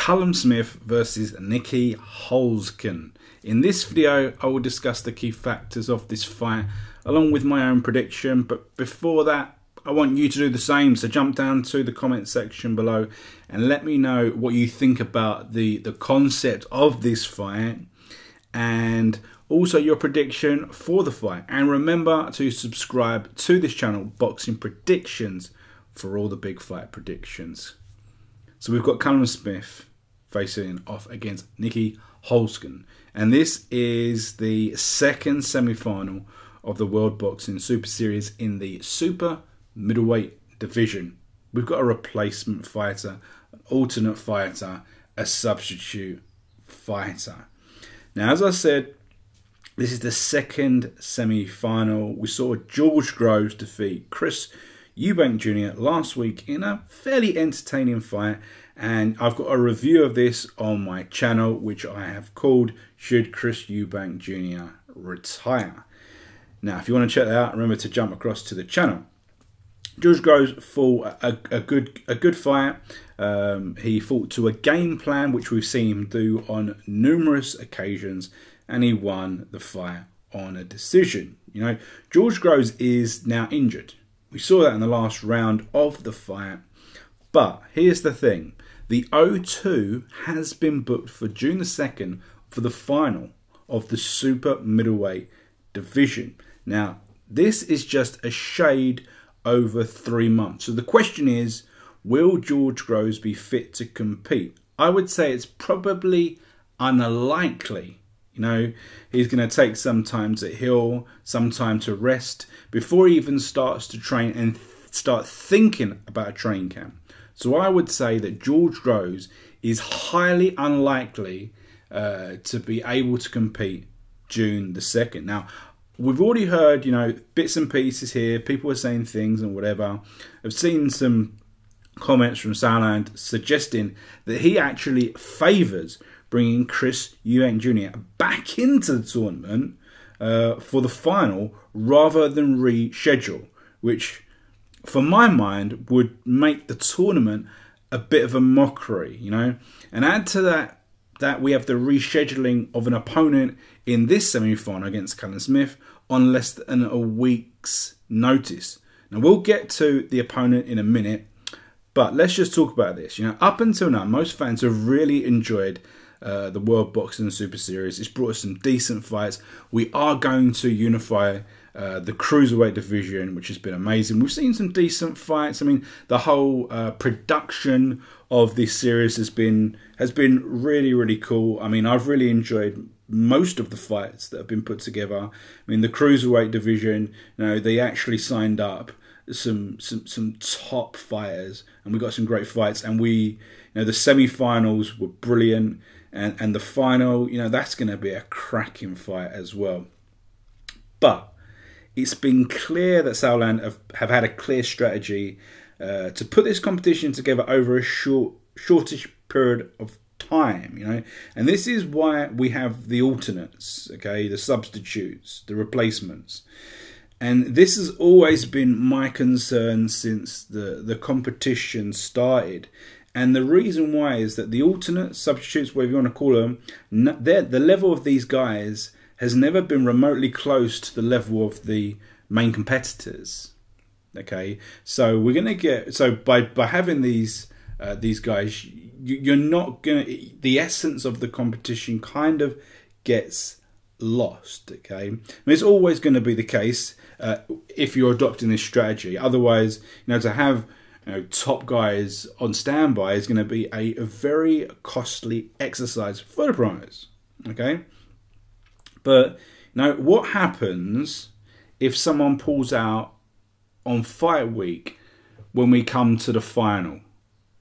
Callum Smith versus Nieky Holzken. In this video, I will discuss the key factors of this fight along with my own prediction. But before that, I want you to do the same. So jump down to the comment section below and let me know what you think about the concept of this fight and also your prediction for the fight. And remember to subscribe to this channel, Boxing Predictions, for all the big fight predictions. So we've got Callum Smith facing off against Nieky Holzken. And this is the second semi-final of the World Boxing Super Series in the super middleweight division. We've got a replacement fighter, an alternate fighter, a substitute fighter. Now, as I said, this is the second semi-final. We saw George Groves defeat Chris Eubank Jr. last week in a fairly entertaining fight, and I've got a review of this on my channel which I have called Should Chris Eubank Jr. Retire? Now if you want to check that out, remember to jump across to the channel. George Groves fought a good fight. He fought to a game plan which we've seen him do on numerous occasions, and he won the fight on a decision. You know, George Groves is now injured. We saw that in the last round of the fight. But here's the thing. The O2 has been booked for June the 2nd for the final of the super middleweight division. Now, this is just a shade over 3 months. So the question is, will George Groves be fit to compete? I would say it's probably unlikely. You know, he's going to take some time to heal, some time to rest before he even starts to train and start thinking about a training camp. So I would say that George Groves is highly unlikely to be able to compete June the 2nd. Now, we've already heard, you know, bits and pieces here. People are saying things and whatever. I've seen some comments from Sauerland suggesting that he actually favours bringing Chris Eubank Jr. back into the tournament for the final rather than reschedule, which for my mind would make the tournament a bit of a mockery, you know. And add to that we have the rescheduling of an opponent in this semi-final against Callum Smith on less than a week's notice. Now we'll get to the opponent in a minute, but let's just talk about this. You know, up until now, most fans have really enjoyed the World Boxing Super Series. It's brought us some decent fights. We are going to unify the cruiserweight division, which has been amazing. We've seen some decent fights. I mean, the whole production of this series has been really cool. I mean, I've really enjoyed most of the fights that have been put together. I mean, the cruiserweight division, you know, they actually signed up some top fighters, and we got some great fights. And you know, the semi-finals were brilliant. And the final, you know, that's going to be a cracking fight as well. But it's been clear that Sauerland have had a clear strategy to put this competition together over a shortish period of time, you know. And this is why we have the alternates, okay, the substitutes, the replacements. And this has always been my concern since the competition started. And the reason why is that the alternate substitutes, whatever you want to call them, the level of these guys has never been remotely close to the level of the main competitors. Okay, so we're gonna get by having these guys, you're not gonna, the essence of the competition kind of gets lost. Okay, I mean, it's always going to be the case if you're adopting this strategy. Otherwise, you know, to have, you know, top guys on standby is going to be a very costly exercise for the promoters. Okay, but you know, what happens if someone pulls out on fight week when we come to the final?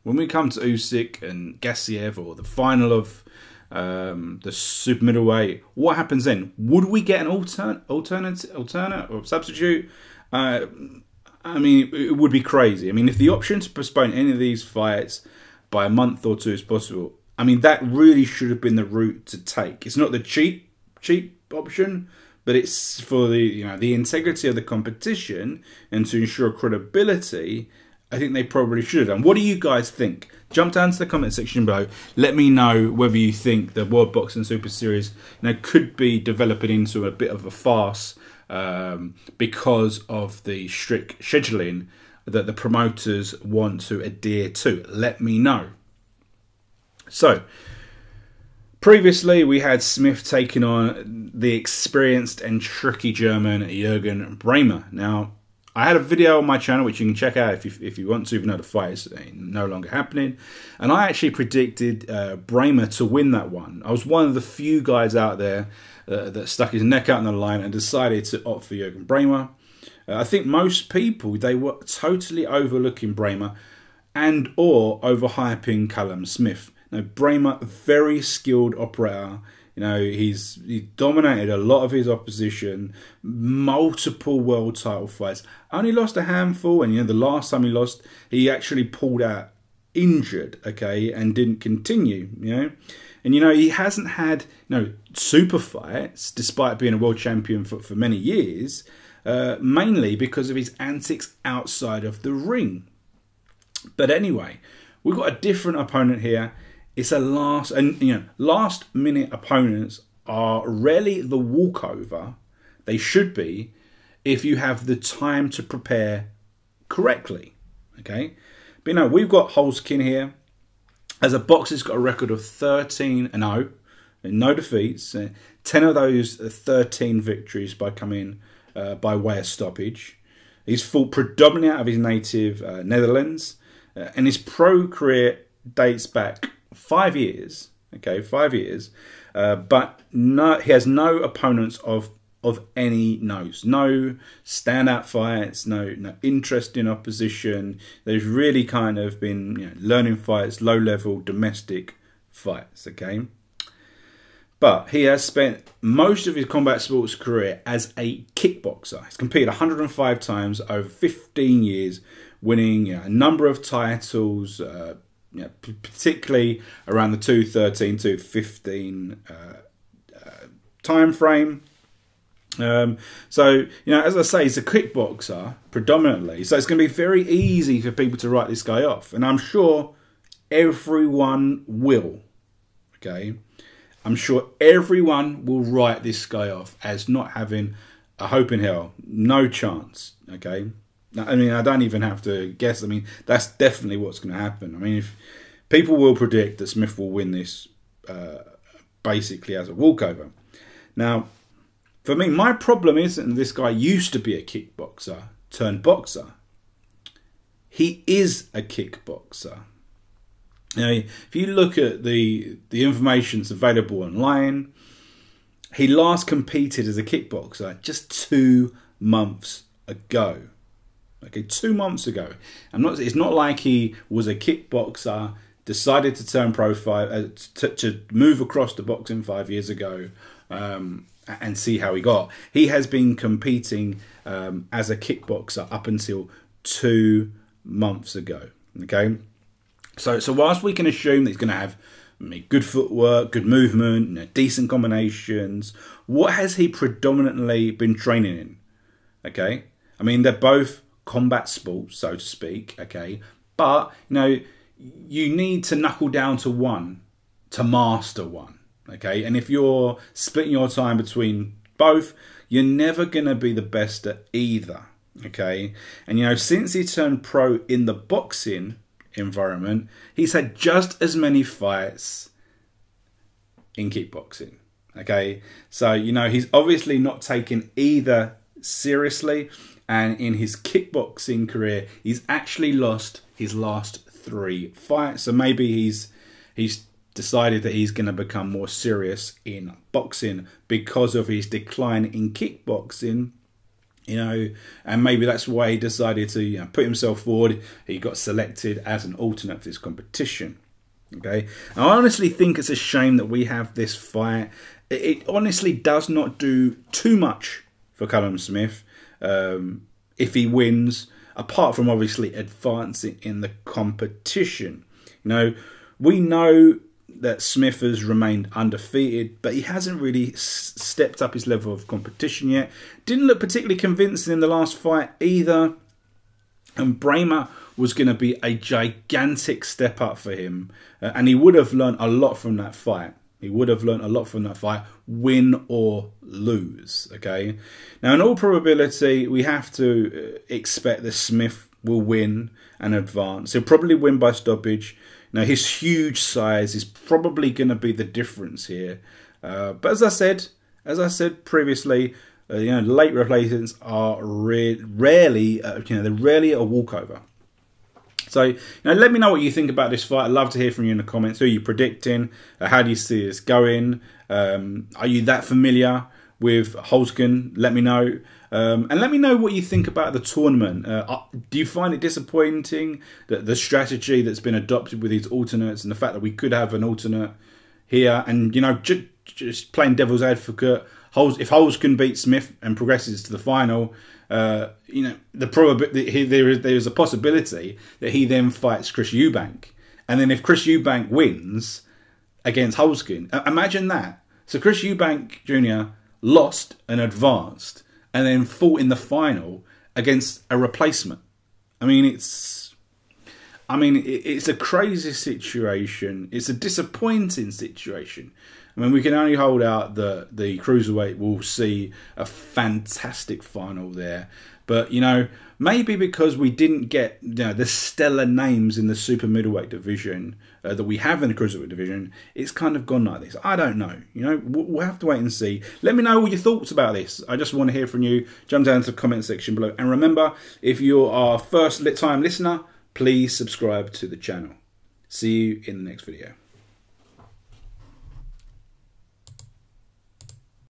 When we come to Usyk and Gassiev, or the final of the super middleweight, what happens then? Would we get an alternate or substitute? I mean, it would be crazy. I mean, if the option to postpone any of these fights by a month or two is possible, I mean, that really should have been the route to take. It's not the cheap option, but it's for the, you know, the integrity of the competition and to ensure credibility. I think they probably should have done. What do you guys think? jump down to the comment section below. Let me know whether you think the World Boxing Super Series, could be developing into a bit of a farce because of the strict scheduling that the promoters want to adhere to. Let me know. So, previously we had Smith taking on the experienced and tricky German Jürgen Browne. Now, I had a video on my channel which you can check out if you want to, even though the fight is no longer happening. And I actually predicted Browne to win that one. I was one of the few guys out there that stuck his neck out on the line and decided to opt for Jürgen Browne. I think most people, they were totally overlooking Browne and or overhyping Callum Smith. Now, Browne, very skilled operator. He dominated a lot of his opposition, multiple world title fights. Only lost a handful, and the last time he lost, he actually pulled out injured, okay, and didn't continue, And, he hasn't had, super fights, despite being a world champion for many years, mainly because of his antics outside of the ring. But anyway, we've got a different opponent here. It's a last minute opponents are rarely the walkover. They should be if you have the time to prepare correctly, okay? But we've got Holzken here. As a boxer, he's got a record of 13-0, no defeats. 10 of those 13 victories by coming by way of stoppage. He's fought predominantly out of his native Netherlands, and his pro career dates back 5 years. Okay, 5 years, but he has no opponents of any note. No standout fights. No interest in opposition. They've really kind of been learning fights, low level domestic fights. Okay. But he has spent most of his combat sports career as a kickboxer. He's competed 105 times over 15 years, winning a number of titles, particularly around the 2013 to 15 time frame. So, as I say, he's a kickboxer predominantly. So it's going to be very easy for people to write this guy off. And I'm sure everyone will. Okay. I'm sure everyone will write this guy off as not having a hope in hell. No chance. Okay. I mean, I don't even have to guess. I mean, that's definitely what's going to happen. I mean, if people will predict that Smith will win this basically as a walkover. Now, for me, my problem isn't this guy used to be a kickboxer turned boxer. He is a kickboxer. If you look at the information that's available online, he last competed as a kickboxer just 2 months ago. Okay, 2 months ago. It's not like he was a kickboxer, decided to turn pro to move across to boxing 5 years ago, and see how he got. He has been competing as a kickboxer up until 2 months ago. Okay. So whilst we can assume that he's going to have good footwork, good movement, decent combinations, what has he predominantly been training in? Okay, I mean, they're both combat sports, so to speak. Okay, but you need to knuckle down to one to master one. Okay, and if you're splitting your time between both, you're never going to be the best at either. Okay, and since he turned pro in the boxing environment, he's had just as many fights in kickboxing. Okay, so he's obviously not taken either seriously, and in his kickboxing career he's actually lost his last 3 fights. So maybe he's decided that he's going to become more serious in boxing because of his decline in kickboxing. And maybe that's why he decided to put himself forward. He got selected as an alternate for this competition. Okay, I honestly think it's a shame that we have this fight. It honestly does not do too much for Callum Smith if he wins, apart from obviously advancing in the competition. We know that Smith has remained undefeated, but he hasn't really stepped up his level of competition yet. Didn't look particularly convincing in the last fight either. And Browne was going to be a gigantic step up for him. And he would have learned a lot from that fight. He would have learned a lot from that fight, win or lose, okay? Now, in all probability, we have to expect that Smith will win and advance. He'll probably win by stoppage. Now, his huge size is probably going to be the difference here. But as I said previously, late replacements are rarely, they're rarely a walkover. So, let me know what you think about this fight. I'd love to hear from you in the comments. Who are you predicting? How do you see this going? Are you that familiar with Holzken? Let me know. And let me know what you think about the tournament. Do you find it disappointing that the strategy that's been adopted with these alternates and the fact that we could have an alternate here? And, just playing devil's advocate, if Holzken beats Smith and progresses to the final, there is a possibility that he then fights Chris Eubank, and then if Chris Eubank wins against Holzken, imagine that. So Chris Eubank Jr. lost and advanced, and then fought in the final against a replacement. It's a crazy situation. It's a disappointing situation. We can only hold out that the cruiserweight will see a fantastic final there. But, maybe because we didn't get the stellar names in the super middleweight division that we have in the cruiserweight division, it's kind of gone like this. I don't know. We'll have to wait and see. Let me know all your thoughts about this. I just want to hear from you. Jump down to the comment section below. And remember, if you're our first time listener, please subscribe to the channel. See you in the next video.